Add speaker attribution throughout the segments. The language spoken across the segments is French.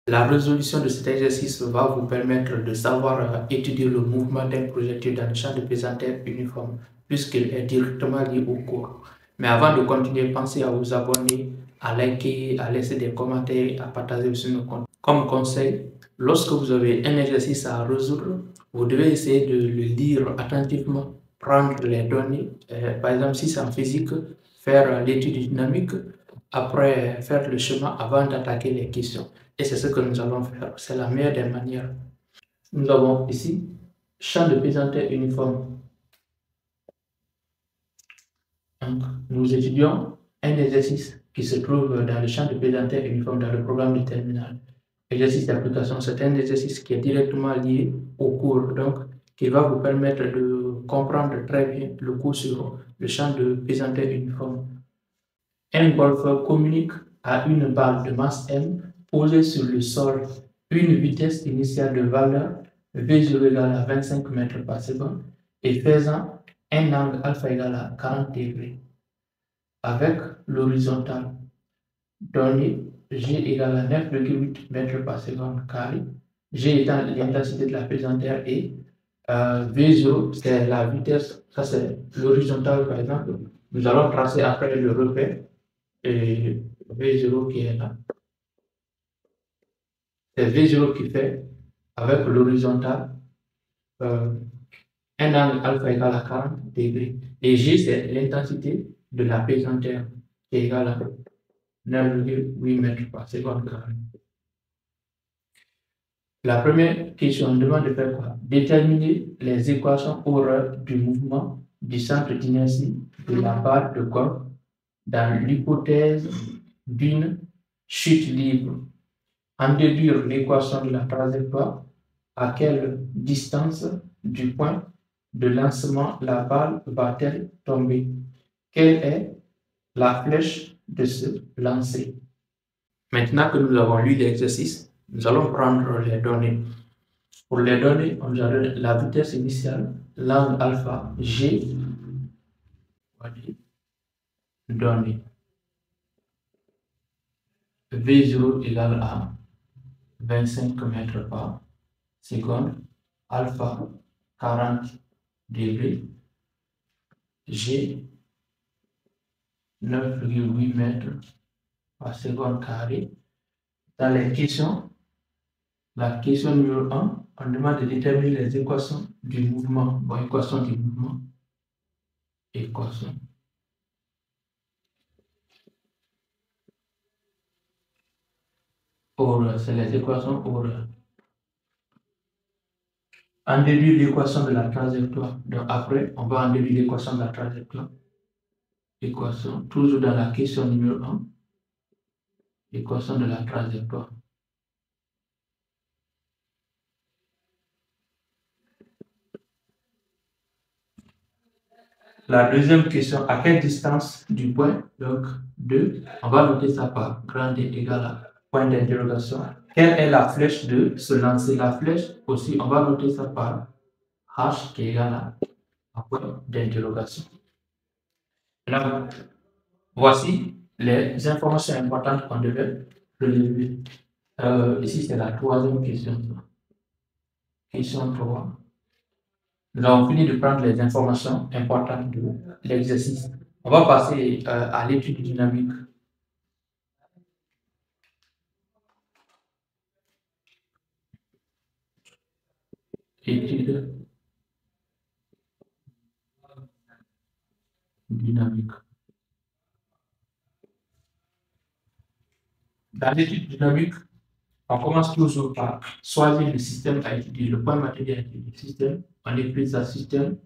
Speaker 1: La résolution de cet exercice va vous permettre de savoir étudier le mouvement d'un projectile dans le champ de pesanteur uniforme, puisqu'il est directement lié au cours. Mais avant de continuer, pensez à vous abonner, à liker, à laisser des commentaires, à partager sur nos comptes. Comme conseil, lorsque vous avez un exercice à résoudre, vous devez essayer de le lire attentivement, prendre les données. Par exemple, si c'est en physique, faire l'étude dynamique, après faire le schéma avant d'attaquer les questions. Et c'est ce que nous allons faire. C'est la meilleure des manières. Nous avons ici champ de pesanteur uniforme. Donc, nous étudions un exercice qui se trouve dans le champ de pesanteur uniforme dans le programme de terminale. Exercice d'application, c'est un exercice qui est directement lié au cours, donc qui va vous permettre de comprendre très bien le cours sur le champ de pesanteur uniforme. Un golfeur communique à une balle de masse M posée sur le sol une vitesse initiale de valeur V0 égale à 25 mètres par seconde et faisant un angle alpha égal à 40 degrés. Avec l'horizontale donné G égale à 9,8 mètres par seconde carré, G étant l'intensité de la pesanteur et V0 c'est la vitesse, ça c'est l'horizontale par exemple. Nous allons tracer après le repère et V0 qui est là. C'est V0 qui fait avec l'horizontale un angle alpha égal à 40 degrés. Et G, c'est l'intensité de la pesanteur qui est égale à 9,8 mètres par seconde carré. La première question, on demande de faire quoi? Déterminer les équations horaires du mouvement du centre d'inertie de la barre de golf dans l'hypothèse d'une chute libre. En déduire l'équation de la trajectoire, à quelle distance du point de lancement la balle va-t-elle tomber? Quelle est la flèche de ce lancer? Maintenant que nous avons lu l'exercice, nous allons prendre les données. Pour les données, on nous a donné la vitesse initiale, l'angle alpha, G, donné V0 égale à 25 mètres par seconde, alpha 40 degrés, G 9,8 mètres par seconde carré. Dans les questions, la question numéro 1, on demande de déterminer les équations du mouvement. Bon, équation du mouvement. Équation. Horaires, c'est les équations horaires. On déduit l'équation de la trajectoire. Donc après, on va en déduire l'équation de la trajectoire. Équation, toujours dans la question numéro 1. Équation de la trajectoire. La deuxième question, à quelle distance du point, donc 2, on va noter ça par grand D égale à point d'interrogation. Quelle est la flèche de se lancer? La flèche aussi, on va noter ça par H qui est égal à point d'interrogation. Maintenant, voici les informations importantes qu'on devait relever. Ici, c'est la troisième question. Question 3. Nous avons fini de prendre les informations importantes de l'exercice. On va passer à l'étude dynamique. Étude dynamique. Dans l'étude dynamique, on commence toujours par choisir le système à étudier, le point matériel à étudier. Système, on écrit ça système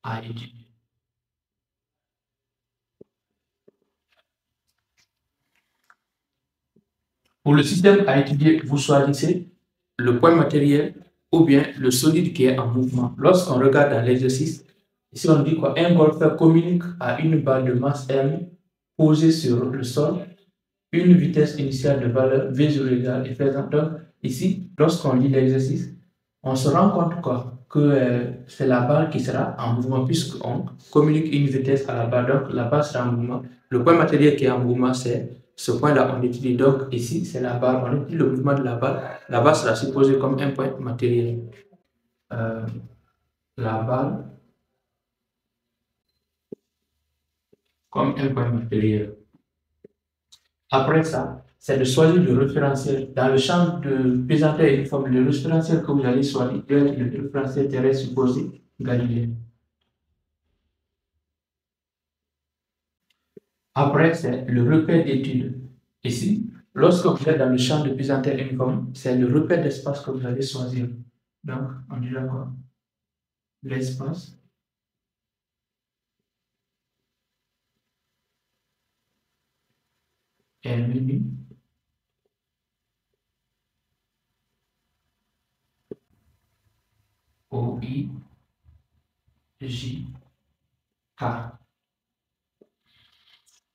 Speaker 1: à étudier. Pour le système à étudier, vous choisissez le point matériel ou bien le solide qui est en mouvement. Lorsqu'on regarde dans l'exercice, ici on dit quoi? Un golfeur communique à une balle de masse M posée sur le sol, une vitesse initiale de valeur V0 égale et faisant. Donc ici, lorsqu'on lit l'exercice, on se rend compte quoi? Que c'est la balle qui sera en mouvement puisqu'on communique une vitesse à la balle. Donc la balle sera en mouvement. Le point matériel qui est en mouvement, c'est ce point-là, on étudie. Donc, ici, c'est la balle. On étudie le mouvement de la balle. La balle sera supposée comme un point matériel. La balle comme un point matériel. Après ça, c'est de choisir le référentiel. Dans le champ de pesanteur uniforme, le référentiel que vous allez choisir doit être le référentiel terrestre supposé galiléen. Après, c'est le repère d'étude. Ici, lorsque vous êtes dans le champ de pesanteur uniforme, c'est le repère d'espace que vous allez choisir. Donc, on dira quoi? L'espace est menu OIJK.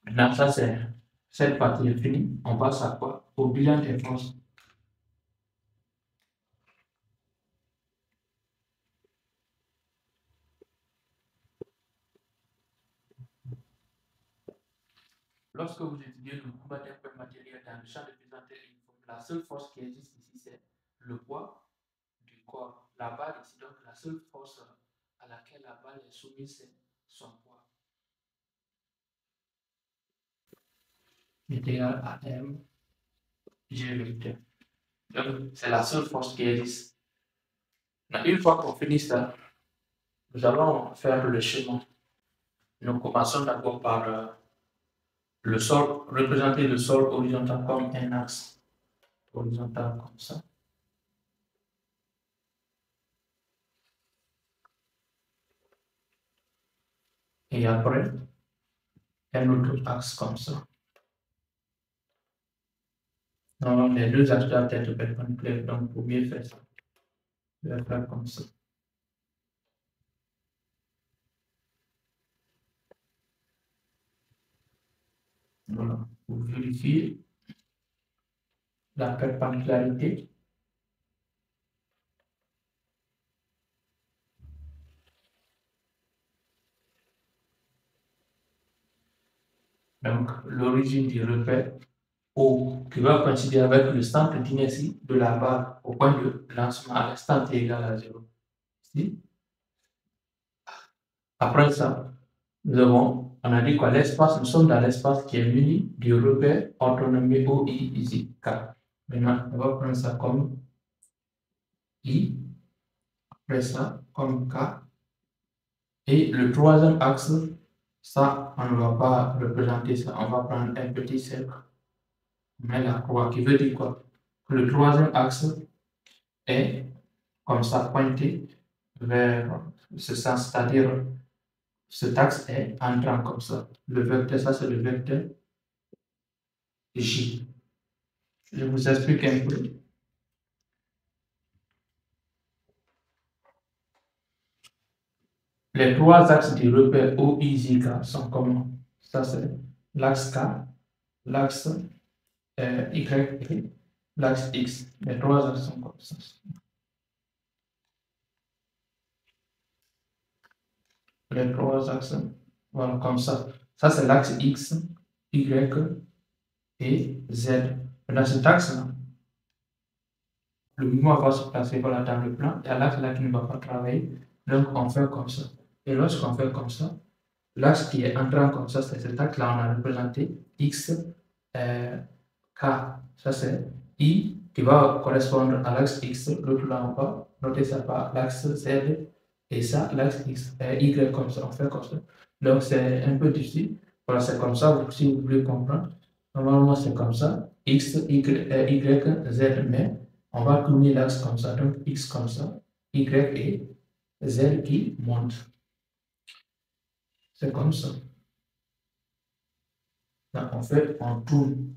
Speaker 1: Maintenant, ça c'est cette partie est finie. On passe à quoi? Au bilan des forces. Lorsque vous étudiez le mouvement d'un point matériel dans le champ de pesanteur uniforme, la seule force qui existe ici, c'est le poids du corps. La balle ici, donc la seule force à laquelle la balle est soumise, c'est son poids. Est égal à M G vecteur. Donc, c'est la seule force qui existe. Une fois qu'on finit ça, nous allons faire le schéma. Nous commençons d'abord par le sol, représenter le sol horizontal comme un axe horizontal comme ça. Et après, un autre axe comme ça. Non, les deux axes doivent être perpendiculaires, donc pour mieux faire ça, je vais faire comme ça. Voilà, pour vérifier la perpendicularité. Donc, l'origine du repère O qui va coïncider avec le centre d'inertie de la barre au point de lancement à l'instant t égal à 0. Ici. Après ça, on a dit quoi? L'espace, nous sommes dans l'espace qui est muni du repère orthonormé OI ici, K. Maintenant, on va prendre ça comme I, après ça, comme K. Et le troisième axe, ça, on ne va pas représenter ça, on va prendre un petit cercle. On met la croix qui veut dire quoi? Que le troisième axe est comme ça pointé vers ce sens, c'est-à-dire cet axe est entrant comme ça. Le vecteur, ça c'est le vecteur J. Je vous explique un peu. Les trois axes du repère OIJK sont comment? Ça c'est l'axe K, l'axe Y et l'axe X. Les trois axes sont comme ça. Les trois axes, voilà, comme ça. Ça c'est l'axe X, Y et Z. Dans cet axe-là, le mouvement va se placer voilà, dans le plan. Il y a l'axe là qui ne va pas travailler. Donc on fait comme ça. Et lorsqu'on fait comme ça, l'axe qui est entrant comme ça, c'est cet axe-là, on a représenté X, K. Ça c'est I qui va correspondre à l'axe X. L'autre là, on va noter ça par l'axe Z. Et ça, l'axe X, Y comme ça, on fait comme ça. Donc c'est un peu difficile. Voilà, c'est comme ça, si vous voulez comprendre. Normalement, c'est comme ça, X, Y, Z, mais on va tourner l'axe comme ça. Donc X comme ça, Y et Z qui monte. C'est comme ça. Donc en fait, on tourne.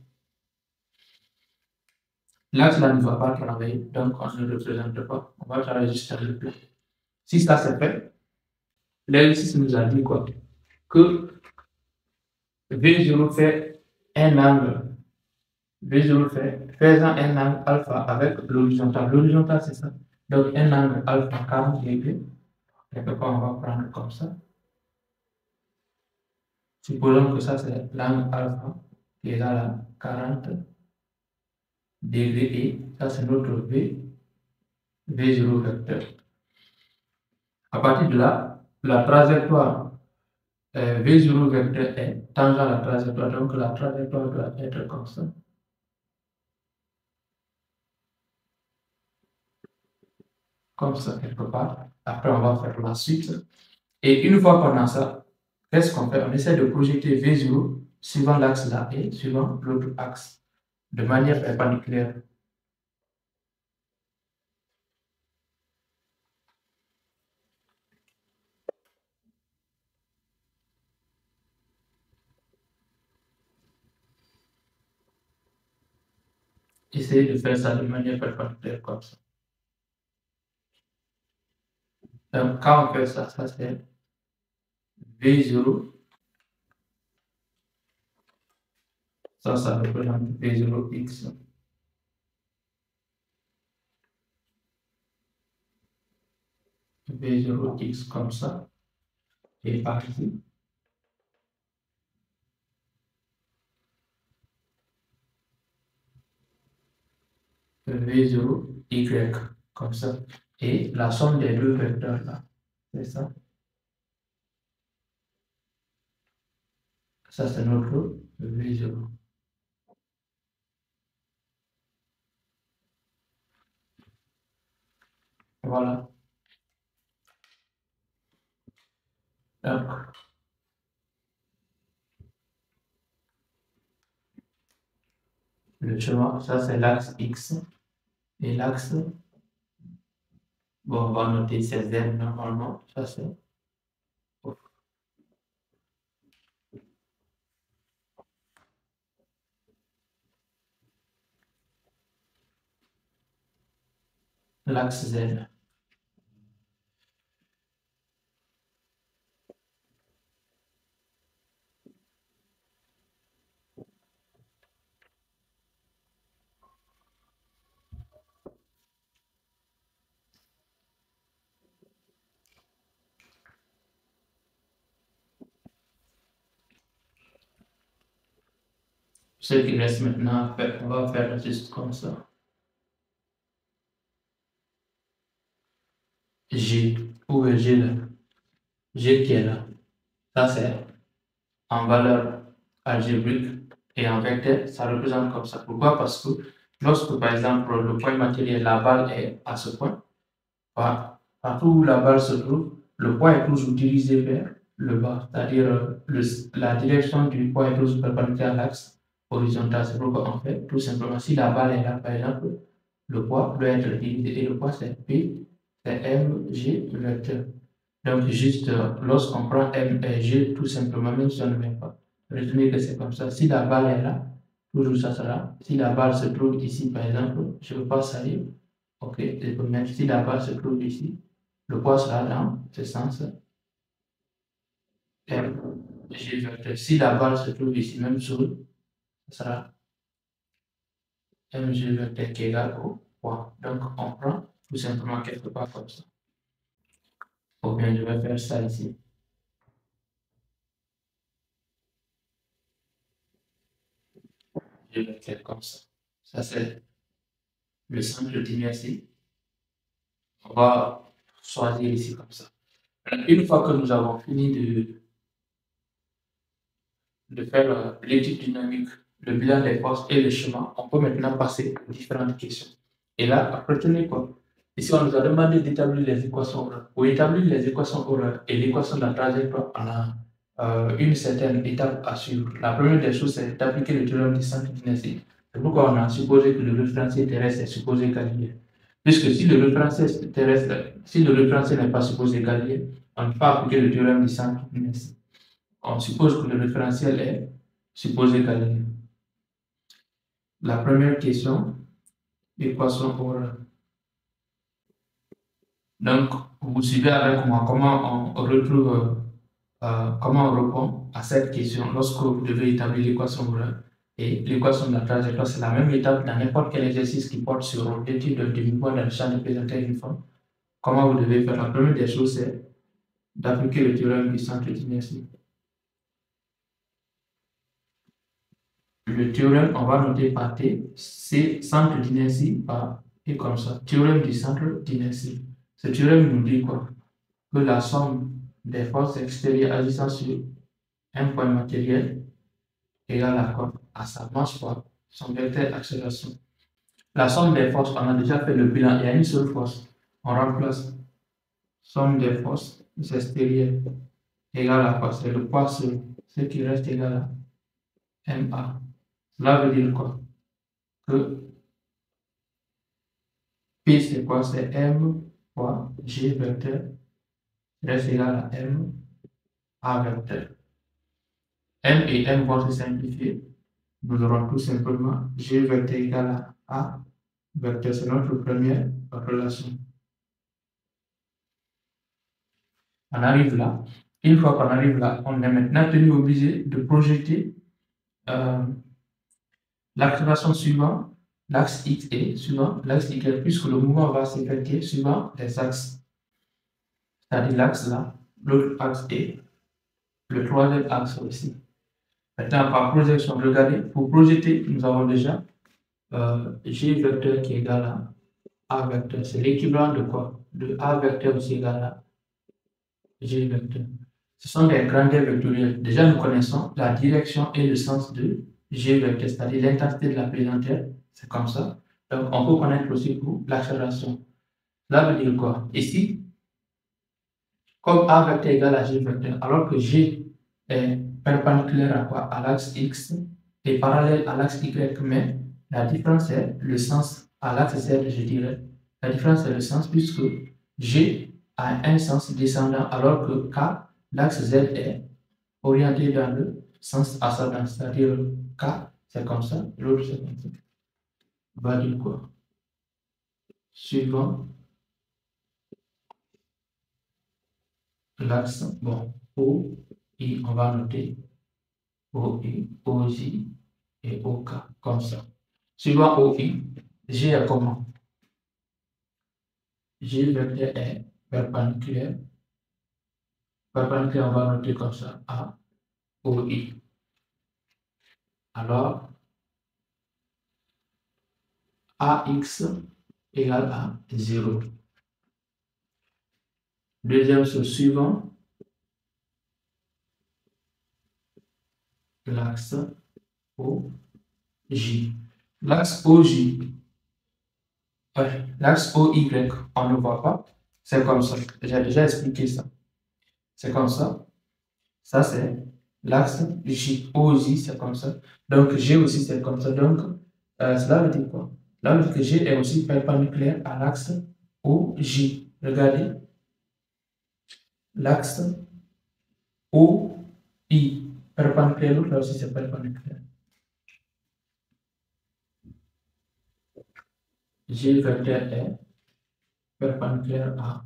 Speaker 1: L'axe là ne va pas travailler, donc on ne le représente pas. On va travailler juste avec le plan. Si ça c'est fait, l'exercice nous a dit quoi? Que V0 fait un angle. V0 faisant un angle alpha avec l'horizontal. L'horizontal, c'est ça. Donc, un angle alpha 40 degrés. Quelque part, on va prendre comme ça. Supposons que ça, c'est l'angle alpha. qui est égal à 40 degrés et ça c'est notre V0 vecteur. À partir de là, la trajectoire V0 vecteur est tangent à la trajectoire, donc la trajectoire doit être comme ça. Comme ça, quelque part. Après, on va faire la suite. Et une fois qu'on a ça, qu'est-ce qu'on fait? On essaie de projeter V0 suivant l'axe là et suivant l'autre axe de manière perpendiculaire. Essayez de faire ça de manière perpendiculaire comme ça. Donc, quand on fait ça, ça c'est V0. Ça représente V0x. V0x comme ça. Et par ici. V0y comme ça. Et la somme des deux vecteurs là, c'est ça. Ça, c'est notre V0. Voilà. Donc, le chemin, ça c'est l'axe X. Et l'axe, bon, on va noter c'est Z normalement. Ça c'est. L'axe Z. Ce qui reste maintenant à faire, on va faire juste comme ça. G, où est G là? G qui est là. Ça c'est en valeur algébrique et en vecteur, ça représente comme ça. Pourquoi? Parce que lorsque par exemple le point matériel, la balle est à ce point, partout où la balle se trouve, le point est toujours dirigé vers le bas, c'est-à-dire la direction du point est toujours perpendiculaire à l'axe horizontal. C'est pourquoi on fait tout simplement, si la balle est là, par exemple, le poids doit être divisé et le poids c'est P, c'est mg vecteur. Donc juste lorsqu'on prend m et g, tout simplement, même si on ne met pas, retenez que c'est comme ça. Si la balle est là, toujours ça sera. Si la balle se trouve ici, par exemple, je ne veux pas salir. Ok, je peux mettre, si la balle se trouve ici, le poids sera dans ce sens. G vecteur. Si la balle se trouve ici, même sur, ça sera mg vecteur qui est égal au poids. Donc on prend tout simplement quelque part comme ça. Ou bien je vais faire ça ici. Je vais faire comme ça. Ça c'est le centre d'inertie. On va choisir ici comme ça. Une fois que nous avons fini de faire l'étude dynamique, le bilan des forces et le chemin, on peut maintenant passer aux différentes questions. Et là, retenez quoi? Ici, on nous a demandé d'établir les équations orales. Pour établir les équations orales et l'équation de la trajectoire, on a une certaine étape à suivre. La première des choses, c'est d'appliquer le théorème du centre d'inertie. C'est pourquoi on a supposé que le référentiel terrestre est supposé Galilée. Puisque si le référentiel terrestre, si le référentiel n'est pas supposé Galilée, on ne peut pas appliquer le théorème du centre d'inertie. On suppose que le référentiel est supposé Galilée. La première question, équation orale. Donc, vous suivez avec moi comment on retrouve, comment on répond à cette question lorsque vous devez établir l'équation orale. Et l'équation de la trajectoire, c'est la même étape dans n'importe quel exercice qui porte sur l'étude de demi-point dans le champ de présentateur uniforme. Comment vous devez faire? La première des choses, c'est d'appliquer le théorème du centre d'inertie. le théorème, on va noter par T, c'est centre d'inertie par et comme ça. Théorème du centre d'inertie. Ce théorème nous dit quoi? Que la somme des forces extérieures agissant sur un point matériel égale à quoi? À sa masse fois son vecteur accélération. La somme des forces, on a déjà fait le bilan, il y a une seule force. On remplace somme des forces extérieures égale à quoi? C'est le poids seul, ce qui reste égal à MA. Cela veut dire quoi? Que P c'est quoi? C'est M fois G vecteur reste égal à M A vecteur. M et M vont se simplifier. Nous aurons tout simplement G vecteur égal à A vecteur. C'est notre première relation. On arrive là. Une fois qu'on arrive là, on est maintenant tenu obligé de projeter l'accélération suivant l'axe X et suivant l'axe Y, puisque le mouvement va s'effectuer suivant les axes. C'est-à-dire l'axe là, l'autre axe et le troisième axe aussi. Maintenant, par projection, regardez, pour projeter, nous avons déjà G vecteur qui est égal à A vecteur. C'est l'équivalent de quoi? De A vecteur aussi égal à G vecteur. Ce sont des grandeurs vectorielles. Déjà, nous connaissons la direction et le sens de G vecteur, c'est-à-dire l'intensité de la pesanteur. C'est comme ça. Donc, on peut connaître aussi pour l'accélération. Cela veut dire quoi? Ici, comme A vecteur égale à G vecteur, alors que G est perpendiculaire à quoi? À l'axe X et parallèle à l'axe Y, mais la différence est le sens à l'axe Z, je dirais. La différence est le sens puisque G a un sens descendant alors que K, l'axe Z est orienté dans le sens ascendant, c'est-à-dire K, c'est comme ça, l'autre c'est comme ça. On va dire quoi? Suivant l'axe, bon, O, I, on va noter OI, OJ et OK, comme ça. Suivant OI, G est comment? G vecteur est perpendiculaire. Perpendiculaire, on va noter comme ça, A, OI. Alors, AX égale à 0. Deuxième chose suivant, l'axe OJ. L'axe OJ, l'axe OY, on ne voit pas. C'est comme ça. J'ai déjà expliqué ça. C'est comme ça. Ça, c'est l'axe J. OJ, c'est comme ça. Donc, G aussi, c'est comme ça. Donc, cela veut dire quoi? Cela veut dire que G est aussi perpendiculaire à l'axe OJ. Regardez. L'axe OI. Perpendiculaire, l'autre là aussi, c'est perpendiculaire. G vecteur est perpendiculaire à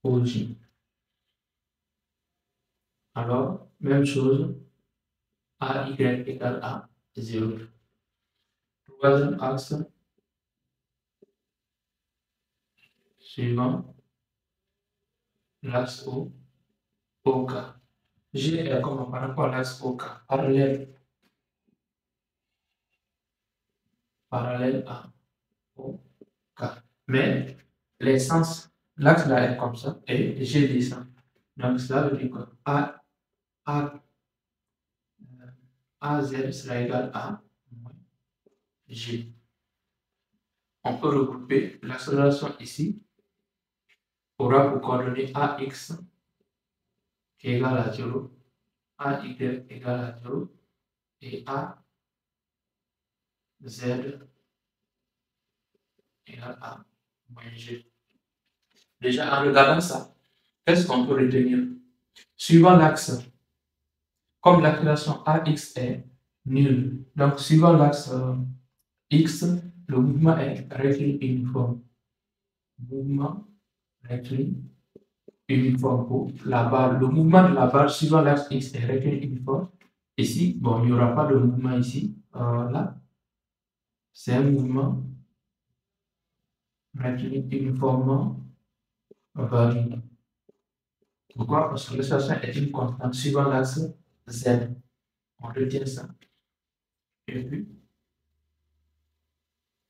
Speaker 1: OJ. Alors, même chose, AY égale à 0. Troisième axe, suivant l'axe OK. G est comment par rapport à l'axe OK? Parallèle à OK. Mais les sens, l'axe là est comme ça et G descend. Donc, cela veut dire quoi? AZ sera égal à G. On peut regrouper l'accélération ici aura pour coordonnées AX qui est égal à 0, AY égal à 0 et AZ égal à moins G. Déjà, en regardant ça, qu'est-ce qu'on peut retenir? Suivant l'axe, comme l'accélération AX est nulle, donc suivant l'axe X, le mouvement est rectiligne uniforme. Mouvement rectiligne uniforme pour la barre. Le mouvement de la barre suivant l'axe X est rectiligne uniforme. Ici, bon, il n'y aura pas de mouvement ici. Là, c'est un mouvement rectiligne uniformément varié. Pourquoi? Parce que l'accélération est une constante suivant l'axe Z. On retient ça. Et puis,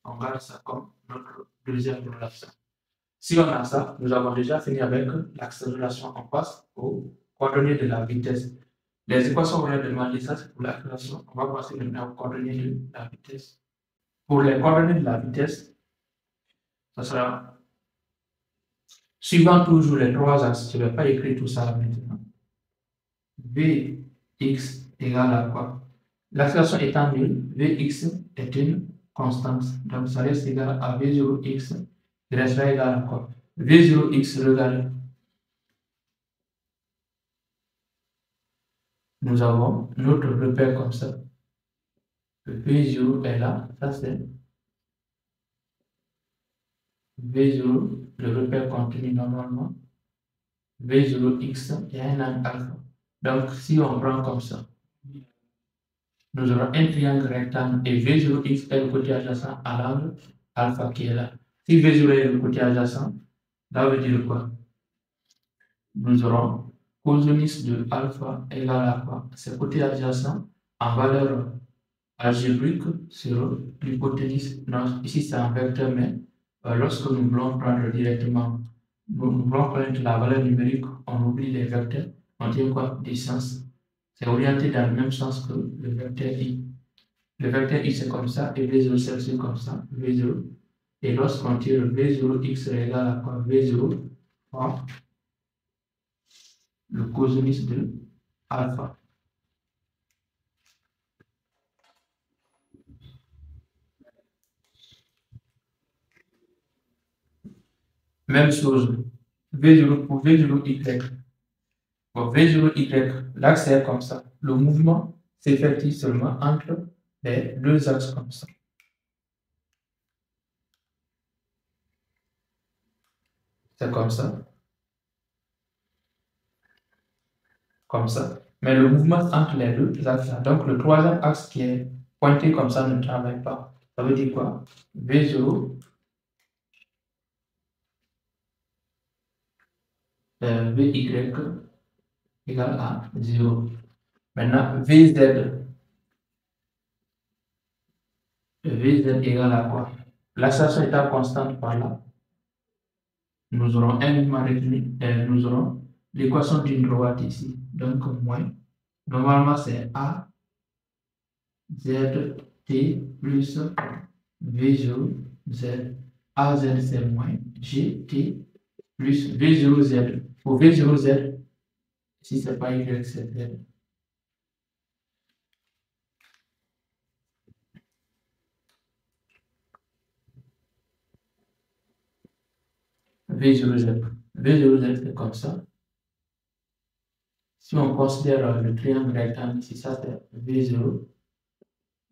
Speaker 1: on garde ça comme notre deuxième relation. Si on a ça, nous avons déjà fini avec l'accélération. On passe aux coordonnées de la vitesse. Les équations qu'on a demandé, ça c'est pour l'accélération. On va passer maintenant aux coordonnées de la vitesse. Pour les coordonnées de la vitesse, ça sera suivant toujours les trois axes. Je ne vais pas écrire tout ça maintenant. Vx égale à quoi? L'accélération étant nulle, Vx est une constante. Donc ça reste égal à V0x. Il restera égal à quoi? V0x, regardez. Nous avons notre repère comme ça. Le V0 est là, ça c'est V0, le repère contenu normalement. V0x, il y a un angle alpha. Donc si on prend comme ça, nous aurons un triangle rectangle et V0x est le côté adjacent à l'angle alpha qui est là. Si V0 est le côté adjacent, ça veut dire quoi? Nous aurons cosinus de alpha égale à quoi? C'est côté adjacent en valeur algébrique sur l'hypoténuse. Non, ici c'est un vecteur, mais lorsque nous voulons prendre directement, nous voulons prendre la valeur numérique, on oublie les vecteurs. On tient quoi? Distance. C'est orienté dans le même sens que le vecteur i. Le vecteur i c'est comme ça et V0 c'est aussi comme ça, V0. Et lorsqu'on tire V0x égale à quoi? V0 fois le cosinus de alpha. Même chose, V0 pour V0y. Pour V0y, l'axe est comme ça. Le mouvement s'effectue seulement entre les deux axes comme ça. C'est comme ça. Comme ça. Mais le mouvement entre les deux axes, donc le troisième axe qui est pointé comme ça ne travaille pas. Ça veut dire quoi? V0 Vy égale à 0. Maintenant, Vz égale à quoi? L'accélération étant constante par là, nous aurons un mouvement retenu et nous aurons l'équation d'une droite ici. Donc, moins. Normalement, c'est A, Z, T plus V0, Z. AZ, c'est moins G, T plus V0, Z. Pour V0, Z, si ce n'est pas Y, c'est Z. V0Z. V0Z, c'est comme ça. Si on considère le triangle rectangle ici, ça c'est V0,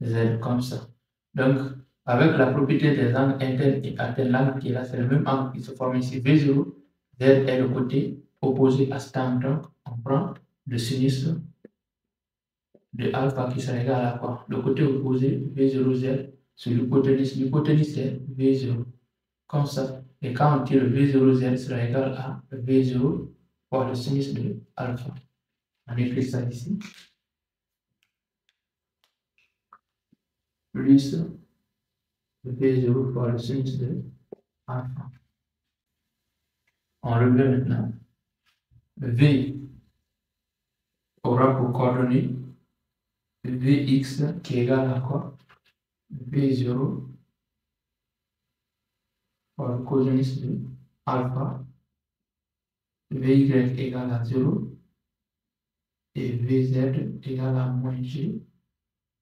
Speaker 1: Z comme ça. Donc, avec la propriété des angles internes et alternes, l'angle qui est là, c'est le même angle qui se forme ici. V0, Z est le côté opposé à cet angle. Donc, on prend le sinus de alpha qui sera égal à quoi? Le côté opposé, V0, Z, sur l'hypoténuse. L'hypoténuse, c'est V0. Comme ça. Et quand on tire V0, Z sera égal à V0 fois le sinus de alpha. On écrit ça ici. Plus V0 fois le sinus de alpha. On revient maintenant. V aura pour coordonnée Vx qui est égal à quoi? V0 fois le cosinus de alpha. Vy égale à 0. Et Vz égale à moins G.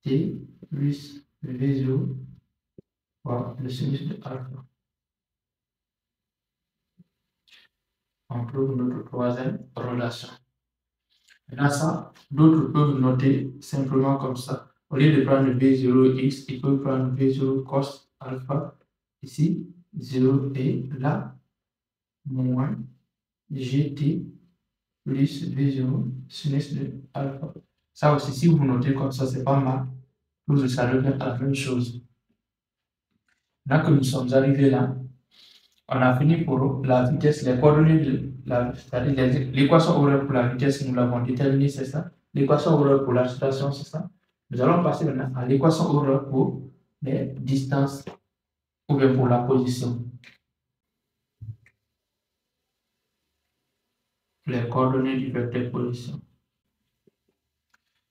Speaker 1: T plus V0 fois le sinus de alpha. On trouve notre troisième relation. Maintenant, ça, d'autres peuvent noter simplement comme ça. Au lieu de prendre V0x, ils peuvent prendre V0 cos alpha. Ici, 0 et là, moins gt plus V0 sinus de alpha. Ça aussi, si vous notez comme ça, c'est pas mal. Tout ça revient à la même chose. Là que nous sommes arrivés là, on a fini pour la vitesse, les coordonnées de c'est-à-dire l'équation horaire pour la vitesse, nous l'avons déterminée, c'est ça. L'équation horaire pour l'accélération, c'est ça. Nous allons passer maintenant à l'équation Euler pour les distances ou bien pour la position. Les coordonnées du vecteur position.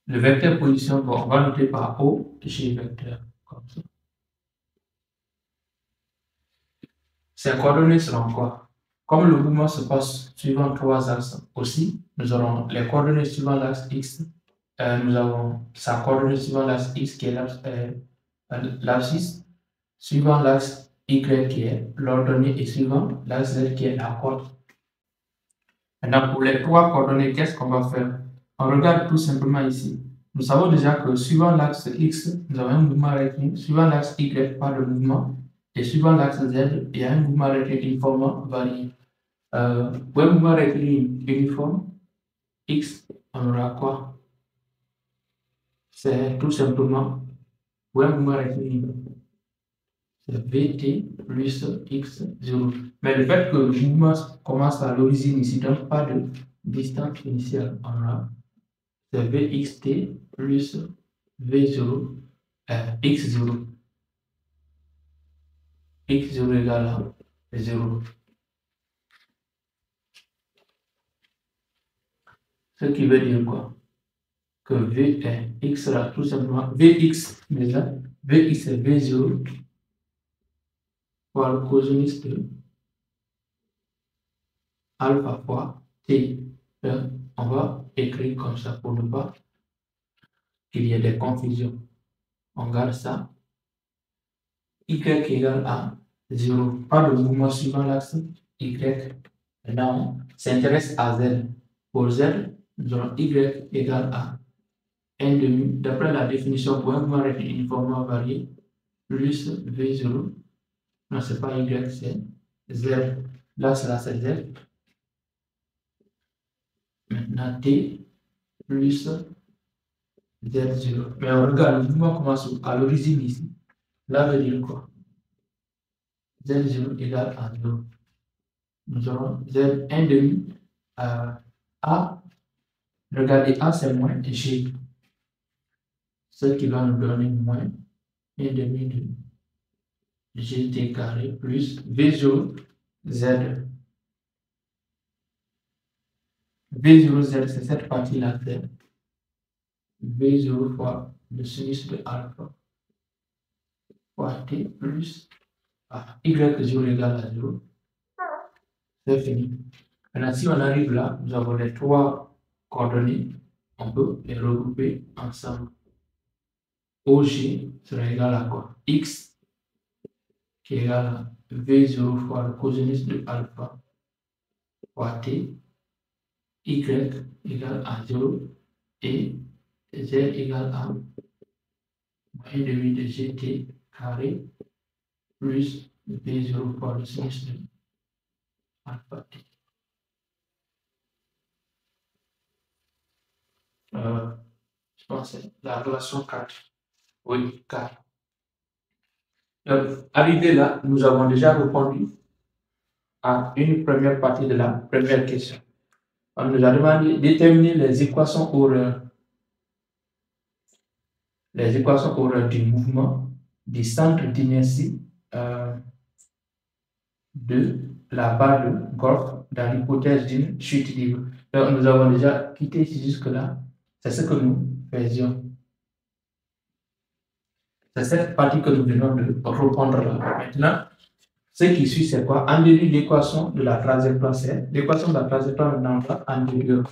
Speaker 1: Le vecteur position, bon, on va noter par O, G vecteur, comme ça. Ces coordonnées seront quoi? Comme le mouvement se passe suivant 3 axes aussi, nous aurons les coordonnées suivant l'axe X. Nous avons sa coordonnée suivant l'axe X qui est l'abscisse, suivant l'axe Y qui est l'ordonnée et suivant l'axe Z qui est la corde. Maintenant, pour les 3 coordonnées, qu'est-ce qu'on va faire? On regarde tout simplement ici. Nous savons déjà que suivant l'axe X, nous avons un mouvement rectiligne, suivant l'axe Y, pas de mouvement, et suivant l'axe Z, il y a un mouvement rectiligne uniformément varié. Pour un mouvement rectiligne uniforme, X, on aura quoi? C'est tout simplement, pour un mouvement rectiligne, c'est Vt plus x0. Mais le fait que le mouvement commence à l'origine ici, donc pas de distance initiale, on aura c'est Vxt plus V0, x0. x0 égale à 0. Ce qui veut dire quoi? Que x sera tout simplement Vx, déjà, Vx est V0 fois le cosinus de alpha fois t. On va écrire comme ça pour ne pas qu'il y ait des confusions. On garde ça. Y égale à 0. Pas de mouvement suivant l'axe Y. Maintenant, on s'intéresse à Z. Pour Z, nous aurons Y égale à 1 demi, d'après la définition pour un mouvement rectiligne uniformément varié, plus V0. Non, ce n'est pas Y, c'est Z. Là, c'est Z. Maintenant, T plus Z0. Mais on regarde, le mouvement commence à l'origine ici. Là veut dire quoi? Z0 égale à 0. Nous aurons Z 1 demi A. Regardez, A c'est moins G. Ce qui va nous donner moins 1 demi de GT carré plus V0 Z. V0 Z, c'est cette partie-là. V0 fois le sinus de alpha fois T plus Y0 égale à 0. C'est fini. Maintenant, si on arrive là, nous avons les 3 coordonnées. On peut les regrouper ensemble. OG sera égal à quoi? X qui est égal à V0 fois le cosinus de alpha fois T. Y égale à 0 et Z égale à 1 demi de GT carré plus V0 fois le sinus de alpha T. Je pense que c'est la relation 4. Oui, 4. Arrivé là, nous avons déjà répondu à une première partie de la première question. On nous a demandé de déterminer les équations Euler du mouvement du centre d'inertie de la barre de Golf dans l'hypothèse d'une chute libre. Donc, nous avons déjà quitté ici jusque-là. C'est ce que nous faisions. C'est cette partie que nous venons de reprendre là. Maintenant, ce qui suit, c'est quoi? En déduit l'équation de la trajectoire. C'est l'équation de la trajectoire, maintenant, on va en déduire.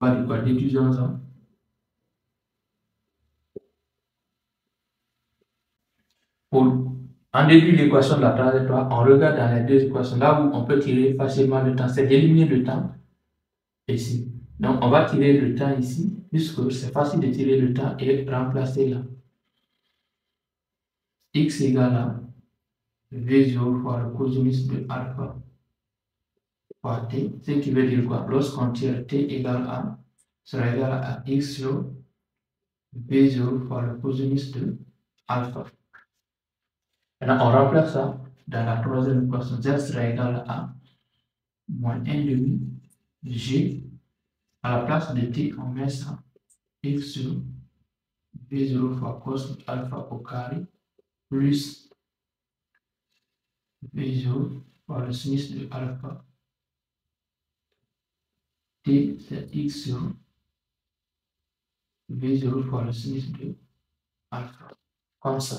Speaker 1: On va dire quoi? Déduisons-en. Pour en déduire l'équation de la trajectoire, on regarde dans les deux équations, là où on peut tirer facilement le temps, c'est d'éliminer le temps ici. Donc, on va tirer le temps ici, puisque c'est facile de tirer le temps et remplacer là. X égale à V0 fois le cosinus de alpha fois t, ce qui veut dire quoi? Lorsqu'on tire t égale à, sera égal à x sur V0 fois le cosinus de alpha. Maintenant, on remplace ça dans la troisième équation. Z sera égal à moins 1 demi G. À la place de t, on met ça x sur V0 fois cos de alpha au carré plus V0 fois le sinus de alpha. T, c'est x0. V0 fois le sinus de alpha. Comme ça.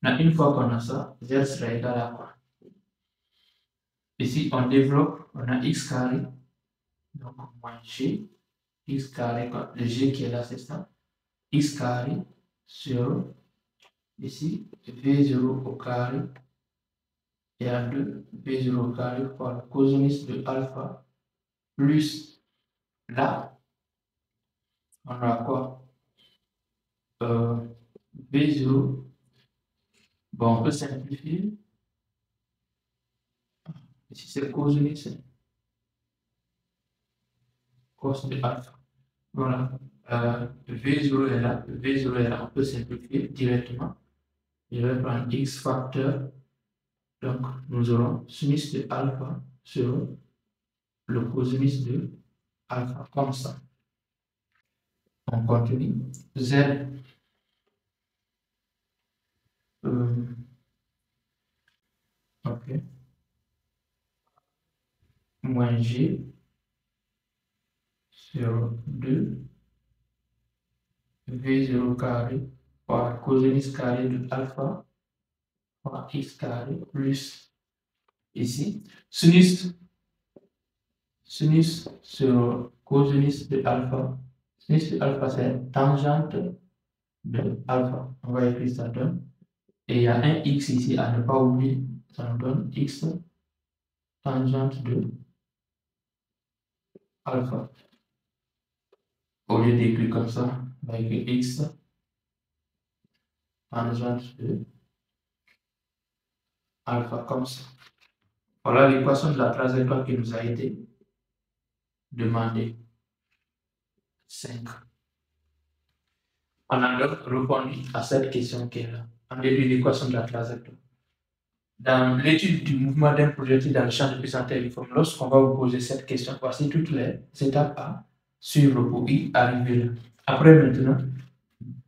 Speaker 1: Une fois qu'on a ça, Z sera égal à quoi? Ici, on développe, on a x carré, donc moins g, x carré, le g qui est là, c'est ça, x carré sur, ici, v0 au carré, et à 2, v0 au carré fois le cosinus de alpha, plus là, on a quoi? V0, bon, on peut simplifier, ici c'est cosinus, cos de alpha. Voilà. V0 est là, V0 est là, on peut simplifier directement. Je vais prendre x facteur, donc nous aurons sinus de alpha sur le cosinus de alpha, comme ça. On continue. Z ok, moins g sur 2 v0 carré par cosinus carré de alpha par x carré plus ici sinus sur cosinus de alpha. Sinus de alpha, c'est tangente de alpha. On va écrire ça donne. Et il y a un x ici à ne pas oublier. Ça nous donne x tangente de alpha. Au lieu d'écrire comme ça, on va écrire x tangente de alpha comme ça. Voilà l'équation de la trajectoire qui nous a été demandée. 5. On a donc répondu à cette question qui est là. On a déduit l'équation de la trajectoire. Dans l'étude du mouvement d'un projectile dans le champ de puissance uniforme, lorsqu'on va vous poser cette question, voici toutes les étapes à suivre pour y arriver là. Après, maintenant,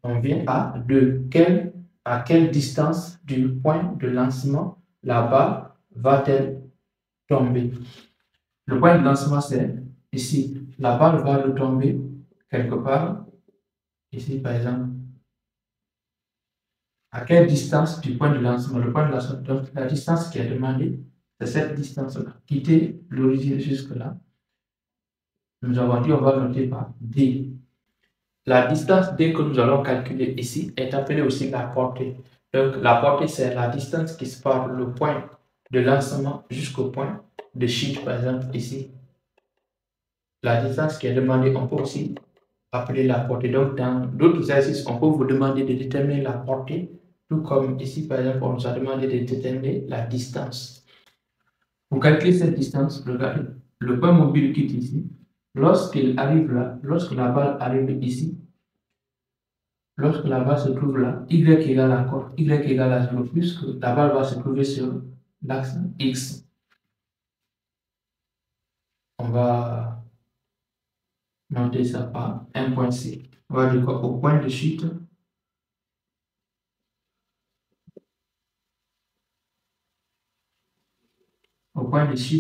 Speaker 1: on vient à quelle distance du point de lancement la balle va-t-elle tomber? Le point de lancement, c'est ici. La balle va retomber quelque part. Ici, par exemple. À quelle distance du point de lancement? Le point de lancement, donc la distance qui est demandée, c'est cette distance-là. Quitter l'origine jusque-là. Nous avons dit, on va noter par D. La distance D que nous allons calculer ici est appelée aussi la portée. Donc, la portée, c'est la distance qui sépare le point de lancement jusqu'au point de chute, par exemple, ici. La distance qui est demandée, on peut aussi appeler la portée. Donc, dans d'autres exercices, on peut vous demander de déterminer la portée, tout comme ici, par exemple, on nous a demandé de déterminer la distance. Pour calculer cette distance, regardez, le point mobile qui est ici, lorsqu'il arrive là, lorsque la balle arrive ici, lorsque la balle se trouve là, y égale à quoi? Y égale à 0, puisque la balle va se trouver sur l'axe X. On va noter ça par un point C. On va dire quoi? Au point de chute,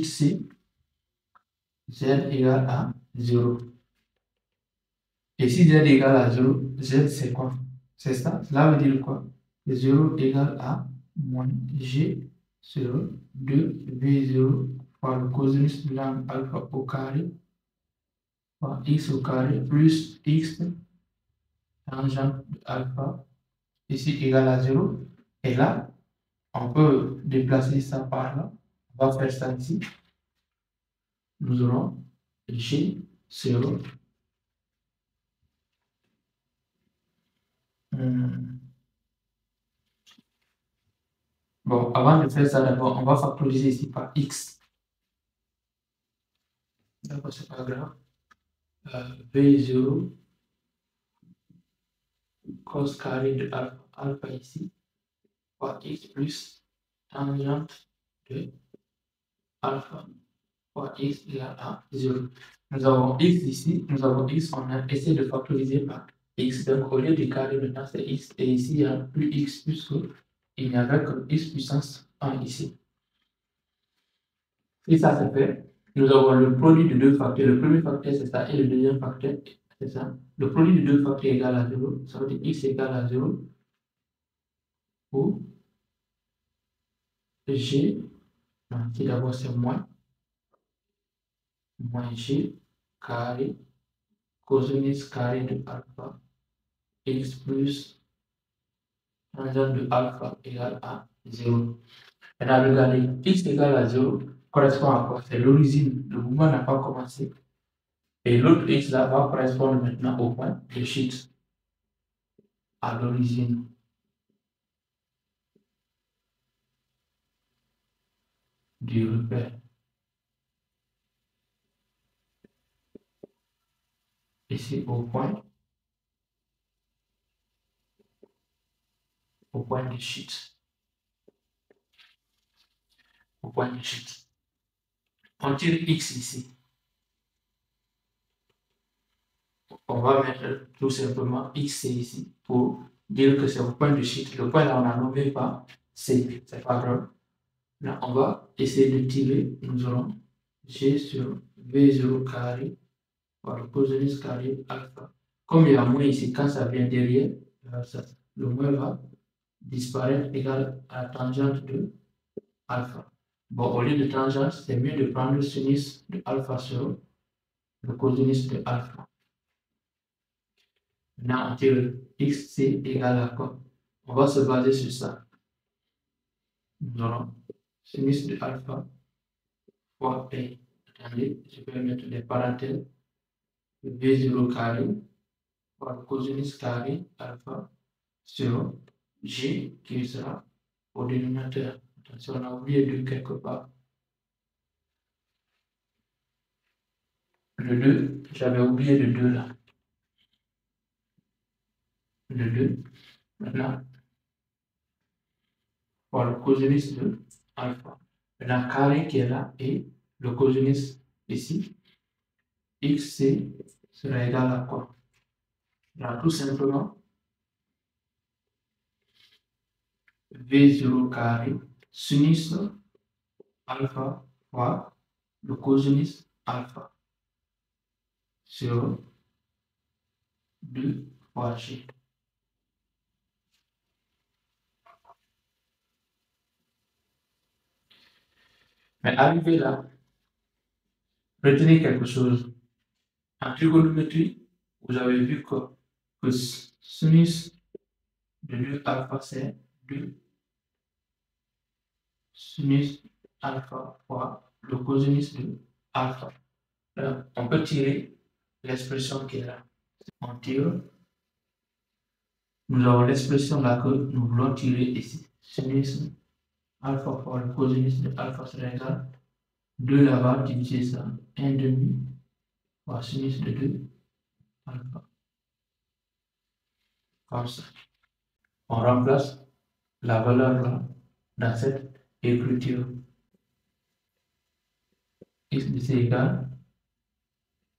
Speaker 1: C, Z égale à 0. Et si Z égale à 0, Z c'est quoi? C'est ça. Cela veut dire quoi? 0 égale à moins G sur 2 V0 fois le cosinus de l'angle alpha au carré fois x au carré plus x tangente de alpha ici égale à 0. Et là, on peut déplacer ça par là. On va faire ça ici. Nous aurons G sur bon, avant de faire ça, d'abord, on va factoriser ici par x. D'accord, c'est pas grave. V0 cos carré de alpha ici, fois x plus tangente de alpha fois x égale à 0. Nous avons x ici, nous avons x, on a essayé de factoriser par x. Donc, au lieu du carré, maintenant, c'est x. Et ici, il y a plus x puisque il n'y avait que x puissance 1 ici. Si ça c'est fait, nous avons le produit de deux facteurs. Le premier facteur, c'est ça, et le deuxième facteur, c'est ça. Le produit de deux facteurs est égal à 0. Ça veut dire x égale à 0 ou g. Ici, d'abord, c'est moins g carré cosinus carré de alpha x plus tangente de alpha égale à 0. Maintenant, regardez, x égale à 0 correspond à quoi? C'est l'origine. Le mouvement n'a pas commencé. Et l'autre x là va correspondre maintenant au point de chute, à l'origine. Du repère. Ici au point de chute. Au point de chute. On tire x ici. On va mettre tout simplement x ici pour dire que c'est au point de chute. Le point là, on n'a nommé pas c, c'est pas grave. Là, on va essayer de tirer. Nous aurons g sur v0 carré par le cosinus carré alpha. Comme il y a moins ici, quand ça vient derrière, le moins va disparaître égal à la tangente de alpha. Bon, au lieu de tangente, c'est mieux de prendre le sinus de alpha sur le cosinus de alpha. Maintenant, on tire xc égale à quoi? On va se baser sur ça. Nous aurons sinus de alpha fois p. Attendez, je vais mettre des parenthèses. V0 carré fois le cosinus carré alpha sur g qui sera au dénominateur. Attention, on a oublié de quelque part. Le 2, j'avais oublié le 2 là. Le 2. Maintenant, pour le cosinus de alpha. Maintenant, carré qui est là et le cosinus ici, xc sera égal à quoi? Là, tout simplement, v0 carré sinus alpha fois le cosinus alpha sur 2 fois g. Mais arrivé là, retenez quelque chose. En trigonométrie, vous avez vu que sinus de 2 alpha, c'est 2 sinus alpha fois le cosinus de alpha. Là, on peut tirer l'expression qui est là. On tire. Nous avons l'expression là que nous voulons tirer ici. Sinus alpha fois le cosinus de alpha sera égal 2 là-bas divisé ça 1 demi fois sinus de 2 alpha. Comme ça. On remplace la valeur là dans cette écriture. X de c égale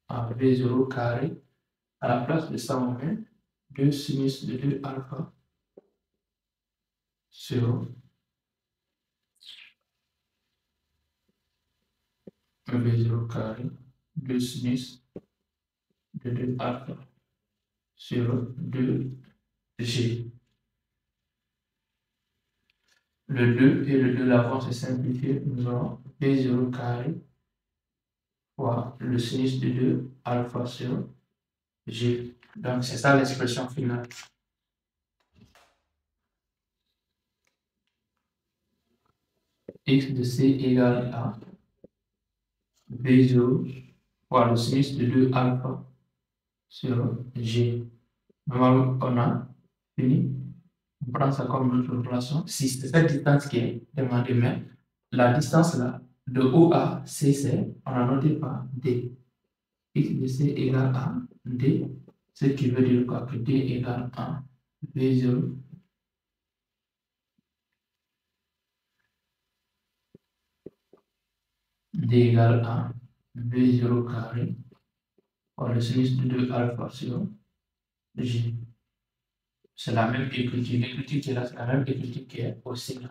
Speaker 1: à V0 carré. À la place de ça, on met 2 sinus de 2 alpha sur V0 carré, 2 sinus de 2 alpha sur 2g. Le 2 et le 2 là vont se simplifier. Nous aurons V0 carré fois le sinus de 2 alpha sur g. Donc, c'est ça l'expression finale. X de c égale à V0 fois le sinus de 2 alpha sur g. Normalement, on a fini. On prend ça comme notre relation. Si c'est cette distance qui est demandée, mais la distance là, de O à C, c'est, on a noté par D. X de C égale à D, ce qui veut dire quoi? Que D égale à V0 D égale à V0 carré, or le sinus de 2 alpha sur J. C'est la même écriture. L'écriture qui est là, c'est la même écriture qui est aussi là.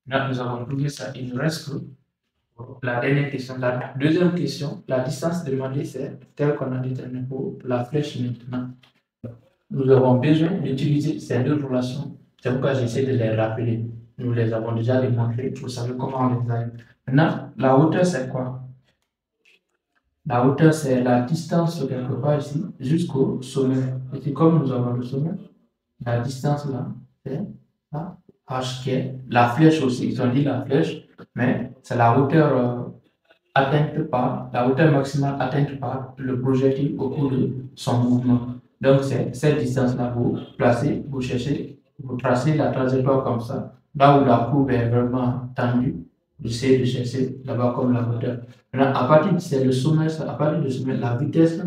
Speaker 1: Là, nous avons trouvé ça. Il nous reste que la dernière question. La deuxième question, la distance demandée, c'est telle qu'on a déterminée pour la flèche maintenant. Nous avons besoin d'utiliser ces deux relations. C'est pourquoi j'essaie de les rappeler. Nous les avons déjà démontrées. Vous savez comment on les a. Maintenant, la hauteur, c'est quoi? La hauteur, c'est la distance quelque part ici jusqu'au sommet. Et c'est comme nous avons le sommet, la distance là, c'est la h qui est la flèche aussi. Ils ont dit la flèche, mais c'est la hauteur atteinte par, la hauteur maximale atteinte par le projectile au cours de son mouvement. Donc, c'est cette distance-là, vous placez, vous cherchez, vous tracez la trajectoire comme ça. Là où la courbe est vraiment tendue, vous essayez de chercher là-bas comme la hauteur. Maintenant, à partir de le sommet, à partir du sommet, la vitesse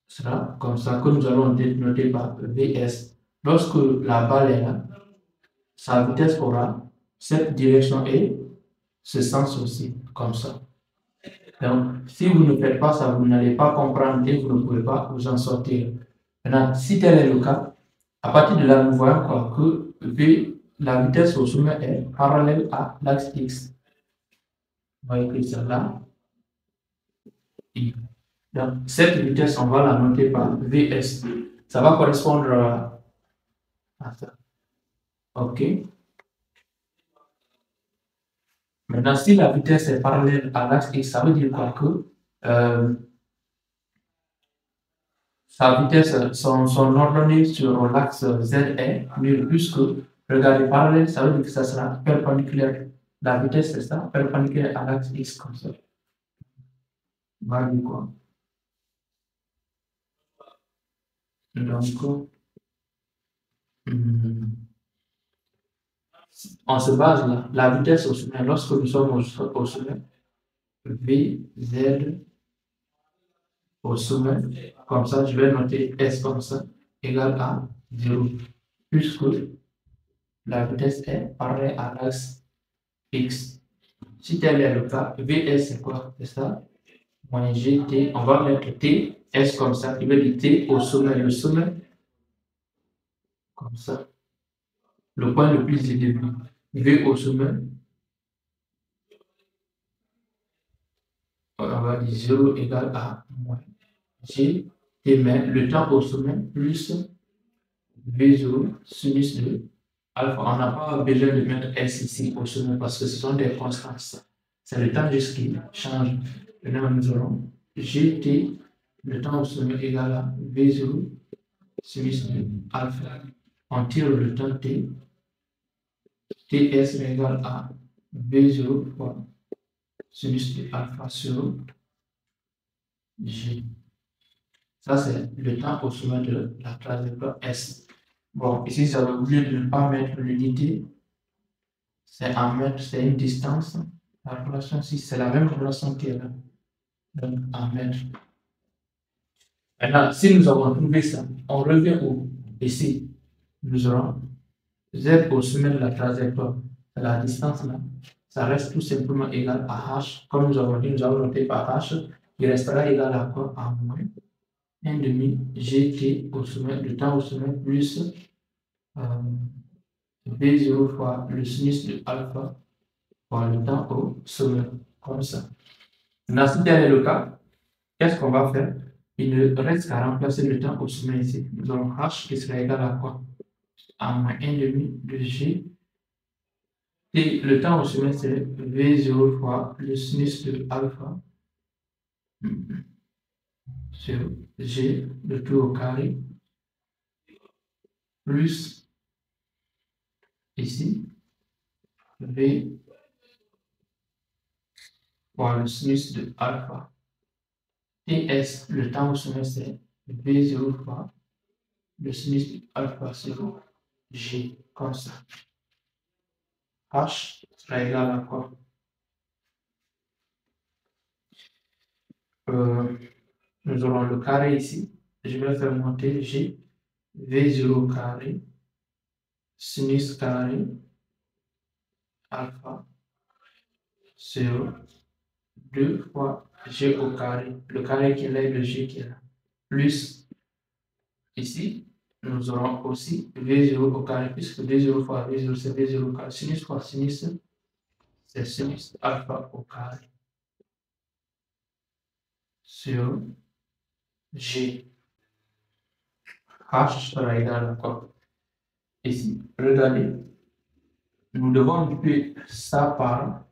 Speaker 1: sera comme ça, que nous allons noter par Vs. Lorsque la balle est là, sa vitesse aura cette direction et ce sens aussi, comme ça. Donc, si vous ne faites pas ça, vous n'allez pas comprendre et vous ne pouvez pas vous en sortir. Maintenant, si tel est le cas, à partir de là, nous voyons quoi, que V, la vitesse au sommet est parallèle à l'axe X. On va écrire ça là. I. Donc, cette vitesse, on va la noter par Vs. Ça va correspondre à ça. OK. Maintenant, si la vitesse est parallèle à l'axe X, ça veut dire quoi que sa vitesse, son ordonnée sur l'axe Z est nulle, puisque, regardez, parallèle, ça veut dire que ça sera perpendiculaire. La vitesse, c'est ça, perpendiculaire à l'axe X, comme ça. On va dire quoi? Donc, on se base là, la vitesse au sommet, lorsque nous sommes au sommet, Vz au sommet, comme ça, je vais noter S comme ça, égale à 0, puisque la vitesse est parallèle à l'axe X. Si tel est le cas, Vs c'est quoi? C'est ça? Moins Gt, on va mettre T, S comme ça, qui veut dire T au sommet, le sommet, comme ça. Le point le plus élevé, V au sommet, on va dire 0 égale à moins G, T, mais le temps au sommet plus V0 sinus de alpha. On n'a pas besoin de mettre S ici au sommet parce que ce sont des constantes. C'est le temps juste qui change. Maintenant, nous aurons Gt, le temps au sommet égal à V0 sinus de alpha. On tire le temps T. Ts égale à V0 fois sinus de alpha sur G. Ça, c'est le temps au sommet de la trajectoire S. Bon, ici, ça veut dire de ne pas mettre l'unité. C'est en mètres, c'est une distance. La relation 6, c'est la même relation qui est là. Donc, en mètres. Maintenant, si nous avons trouvé ça, on revient où? Ici, nous aurons Z au sommet de la trajectoire. C'est la distance là. Ça reste tout simplement égal à H. Comme nous avons dit, nous avons noté par H. Il restera égal à quoi? À moins 1 demi GT au sommet, le temps au sommet, plus V0 fois le sinus de alpha fois le temps au sommet. Comme ça. Maintenant, si tel est le cas, qu'est-ce qu'on va faire? Il ne reste qu'à remplacer le temps au sommet ici. Nous aurons H qui sera égal à quoi? À moins 1 demi de G. Et le temps au sommet, c'est V0 fois le sinus de alpha sur G, le tout au carré, plus ici, V fois le sinus de alpha. TS, le temps au sommet, c'est V0 fois le sinus de alpha sur G, comme ça. H sera égal à quoi? Nous aurons le carré ici. Je vais faire monter G, V0 carré, sinus carré, alpha, sur 2 fois G au carré. Le carré qui est là et le G qui est là. Plus Ici, nous aurons aussi V0 au carré, puisque V0 fois V0, c'est V0 au carré. Sinus fois sinus, c'est sinus alpha au carré sur G. H sera égal à quoi? Ici, regardez, nous devons multiplier ça par,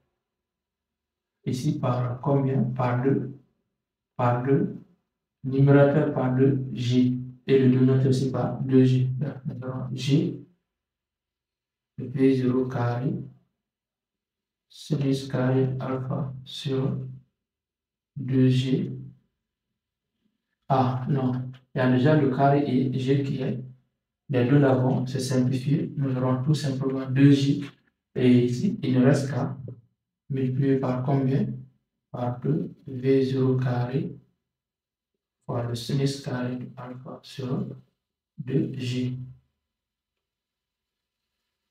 Speaker 1: ici par combien? Par 2, numérateur par 2, G, et le dénominateur aussi par 2G. Donc, G, V0 carré, sinus carré alpha sur 2G. Ah non, il y a déjà le carré et G qui est. Les deux d'avant, c'est simplifié. Nous aurons tout simplement 2J. Et ici, il ne reste qu'à multiplier par combien? Par 2, V0 carré fois le sinus carré de alpha sur 2J.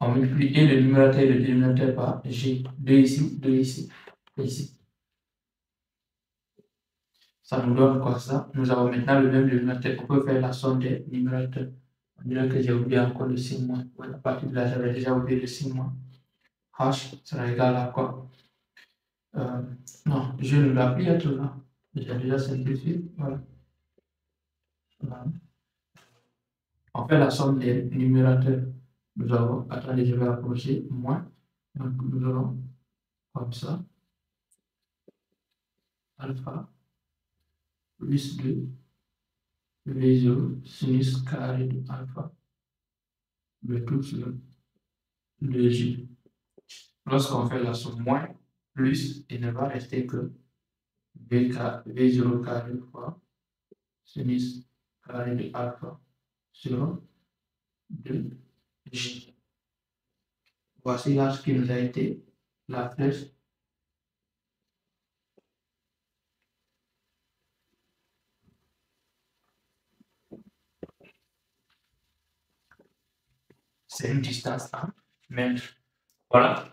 Speaker 1: On multiplie et le numérateur et le dénominateur par J. 2 ici, 2 ici, ici. Ça nous donne quoi ça? Nous avons maintenant le même dénominateur. On peut faire la somme des numérateurs. On dirait que j'ai oublié encore le signe-moins. À partir de là, j'avais déjà oublié le signe-moins. H sera égal à quoi? Non, je ne dois plus être là. J'ai déjà simplifié. Voilà. On fait la somme des numérateurs. Nous avons, attendez, je vais approcher moins. Donc, nous aurons comme ça, alpha plus 2 V0 sinus carré de alpha, le tout sur 2J. Lorsqu'on fait la somme moins, plus, il ne va rester que V0 carré fois sinus carré de alpha sur 2J. Voici là ce qui nous a été la flèche. C'est une distance à mètre. Voilà.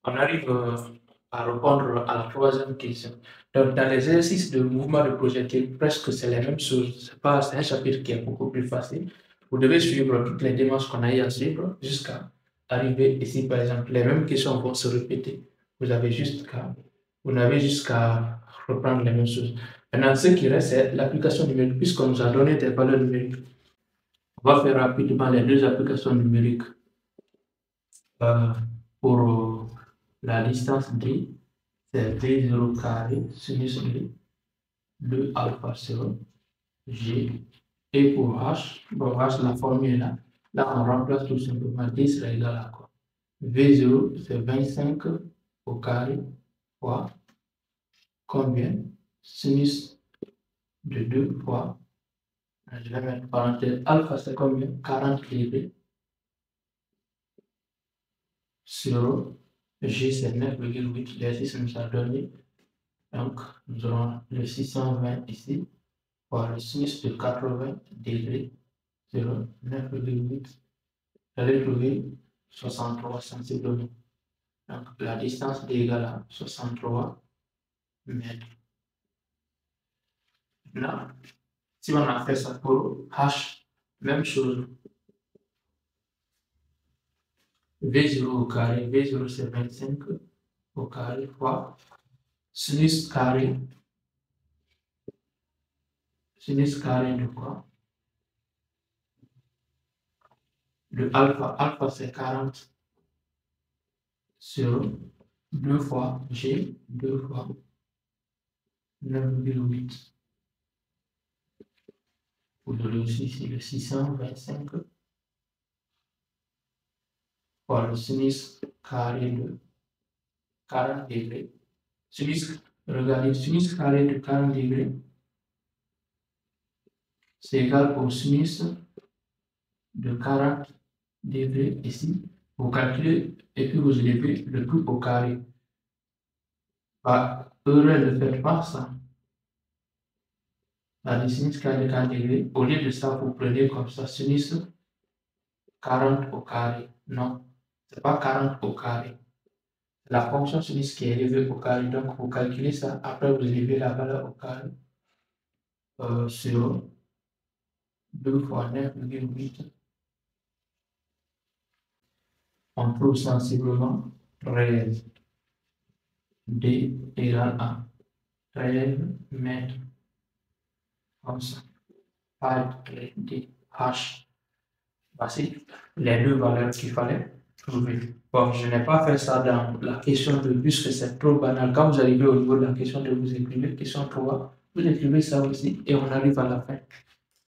Speaker 1: On arrive à répondre à la troisième question. Donc, dans l'exercice de mouvement de projectile, presque c'est la même chose. C'est un chapitre qui est beaucoup plus facile. Vous devez suivre toutes les démarches qu'on a eu à suivre jusqu'à arriver ici, par exemple. Les mêmes questions vont se répéter. Vous n'avez juste qu'à reprendre les mêmes choses. Maintenant, ce qui reste, c'est l'application numérique, puisqu'on nous a donné des valeurs numériques. On va faire rapidement les deux applications numériques pour la distance D, c'est V0 carré sinus de alpha sur G. Et pour H, bon, H, la formule est là. Là, on remplace tout simplement D sera égal à quoi? V0, c'est 25 au carré fois combien? Sinus de 2 fois, je vais mettre parenthèse, alpha c'est combien? 40 degrés sur G, c'est 9,8. L'exercice nous a donné. Donc, nous aurons le 620 ici, fois le sinus de 80 degrés sur 9,8. J'allais trouver 63 sensiblement. Donc, la distance est égale à 63 mètres. Là, si on a fait ça pour H, même chose. V0 au carré, V0 c'est 25 au carré fois sinus carré de quoi? De alpha. Alpha c'est 40 sur 2 fois G, 2 fois 9,8. Vous aurez aussi ici le 625 fois le sinus carré de 40 degrés. Regardez, sinus carré de 40 degrés, c'est égal au sinus de 40 degrés ici. Vous calculez et puis vous élevez le tout au carré. Par erreur, ne faites pas ça. Dans le sinus carré de 40 degrés, au lieu de ça, vous prenez comme ça sinus 40 au carré. Non, ce n'est pas 40 au carré. La fonction sinus qui est élevée au carré, donc vous calculez ça, après vous élevez la valeur au carré sur 2 fois 9,8. On trouve sensiblement 13. D égale à 13 mètres. Comme ça. Pas D, H. Voici les deux valeurs qu'il fallait trouver. Bon, je n'ai pas fait ça dans la question 2 puisque c'est trop banal. Quand vous arrivez au niveau de la question 2, vous écrivez question 3, vous écrivez ça aussi et on arrive à la fin.